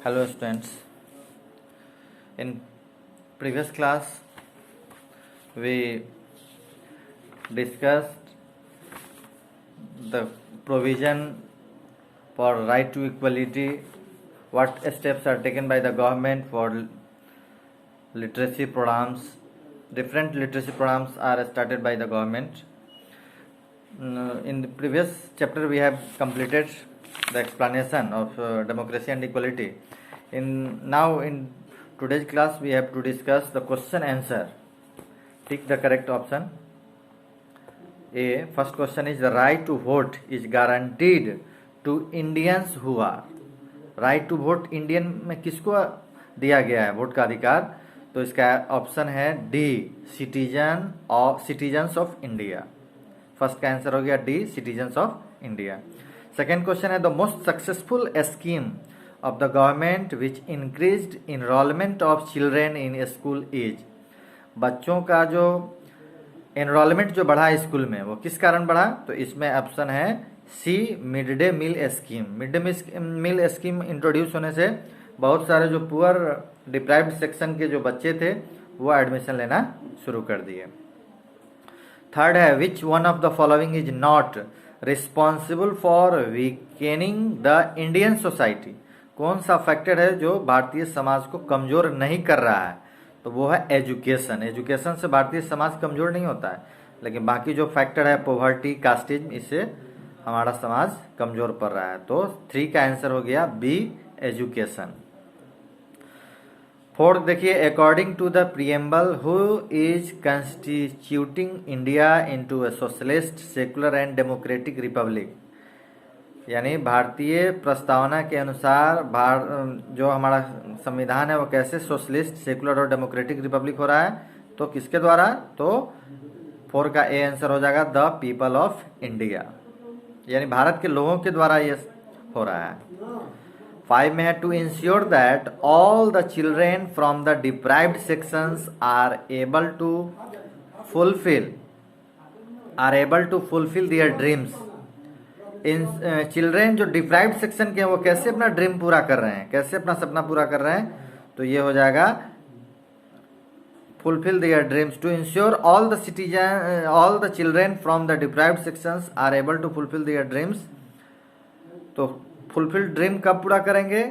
Hello students. In previous class we discussed the provision for right to equality, what steps are taken by the government for literacy programs. Different literacy programs are started by the government. In the previous chapter we have completed the explanation of democracy and equality. In today's class we have to discuss the question answer. Pick the correct option. A. First question is, the right to vote is guaranteed to Indians who are. Right to vote Indian में किसको दिया गया है vote का अधिकार? तो इसका option है D, citizens of India. First का आंसर हो गया D, citizens of India. Second question है, the most successful scheme of the government which increased enrolment of children in school is. बच्चों का जो एनरोलमेंट जो बढ़ा स्कूल में वो किस कारण बढ़ा? तो इसमें ऑप्शन है C, mid day meal scheme. Mid day meal scheme introduce होने से बहुत सारे जो पुअर डिप्राइव्ड सेक्शन के जो बच्चे थे वो एडमिशन लेना शुरू कर दिए। थर्ड है, which one of the following is not responsible for weakening the Indian society. कौन सा फैक्टर है जो भारतीय समाज को कमजोर नहीं कर रहा है? तो वो है एजुकेशन। एजुकेशन से भारतीय समाज कमजोर नहीं होता है, लेकिन बाकी जो फैक्टर है पॉवर्टी, कास्टिज्म, इससे हमारा समाज कमजोर पड़ रहा है। तो 3 का आंसर हो गया बी, एजुकेशन। फोर्थ देखिए, according to the preamble who is constituting India into a socialist, secular and democratic republic. यानी भारतीय प्रस्तावना के अनुसार जो हमारा संविधान है वो कैसे सोशलिस्ट, सेकुलर और डेमोक्रेटिक रिपब्लिक हो रहा है? तो किसके द्वारा? तो 4 का ए आंसर हो जाएगा द पीपल ऑफ इंडिया, यानी भारत के लोगों के द्वारा ये हो रहा है। 5 में है, to ensure that all the children from the deprived sections are able to fulfil their dreams. इन चिल्ड्रेन जो डिप्राइव्ड सेक्शन के हैं वो कैसे अपना ड्रीम पूरा कर रहे हैं, कैसे अपना सपना पूरा कर रहे हैं? तो ये हो जाएगा fulfil their dreams, to ensure all the children from the deprived sections are able to fulfil their dreams. तो फुलफिल ड्रीम कब पूरा करेंगे?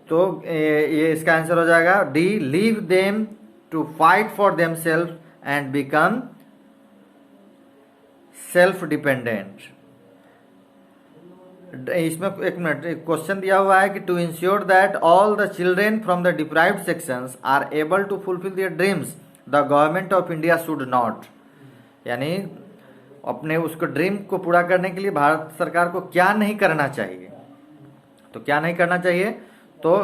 तो ये इसका आंसर हो जाएगा D, leave them to fight for them self and become self dependent. इसमें एक मिनट, क्वेश्चन दिया हुआ है कि to ensure that all the children from the deprived sections are able to fulfil their dreams the government of India should not. यानी अपने उसको dream को पूरा करने के लिए भारत सरकार को क्या नहीं करना चाहिए? तो क्या नहीं करना चाहिए? तो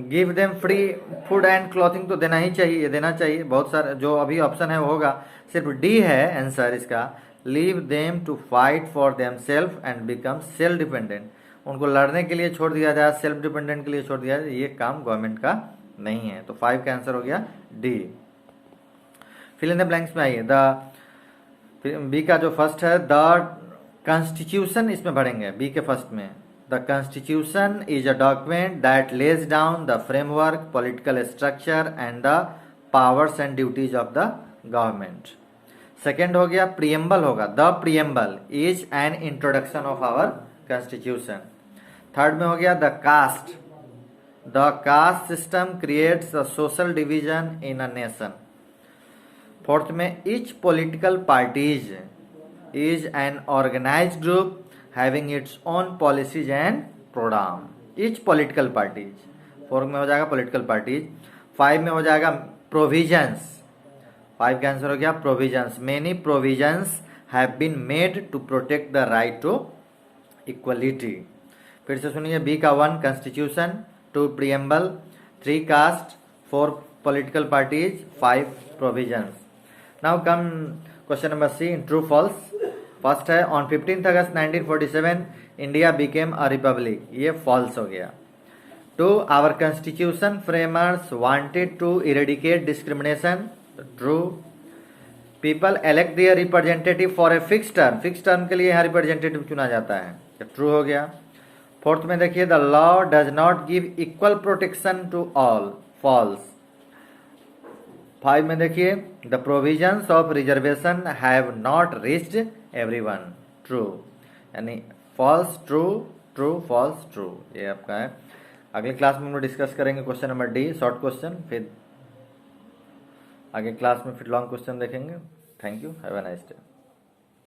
give them free food and clothing तो देना ही चाहिए, देना चाहिए। बहुत सारे जो अभी ऑप्शन है वो होगा, सिर्फ डी है आंसर इसका, leave them to fight for them self and become self dependent. उनको लड़ने के लिए छोड़ दिया जाए, सेल्फ डिपेंडेंट के लिए छोड़ दिया जाए, ये काम गवर्नमेंट का नहीं है। तो 5 का आंसर हो गया D. Fill in the blanks में आइए, बी का जो फर्स्ट है द कॉन्स्टिट्यूशन, इसमें भरेंगे बी के फर्स्ट में। The constitution is a document that lays down the framework, political structure and the powers and duties of the government. Second हो गया प्रीएम्बल, होगा the preamble is an introduction of our constitution. Third में हो गया the caste system creates the social division in a nation. Fourth में each political parties is an organised group having its own policies and programme. Each political parties, 4 में हो जाएगा political parties. 5 में हो जाएगा प्रोविजंस, 5 का आंसर हो गया provisions. Many provisions have been made to protect the right to equality. फिर से सुनिए, बी का 1 constitution, 2 preamble, 3 caste, 4 political parties, 5 provisions. Now come question number C, in true false. First है, on 15 August 1947 India became a republic. ये false हो गया। 2, our constitution framers wanted to eradicate discrimination. True. People elect their representative for a fix term के लिए यहाँ representative चुना जाता है। ट्रू हो गया। फोर्थ में देखिए, the law does not give equal protection to all, false. 5 में देखिए, the provisions of reservation have not reached everyone, true. यानी false true, true false true, ये आपका है। अगले क्लास में हम लोग डिस्कस करेंगे question number D, short question, फिर आगे क्लास में फिर लॉन्ग क्वेश्चन देखेंगे। Thank you, have a nice day.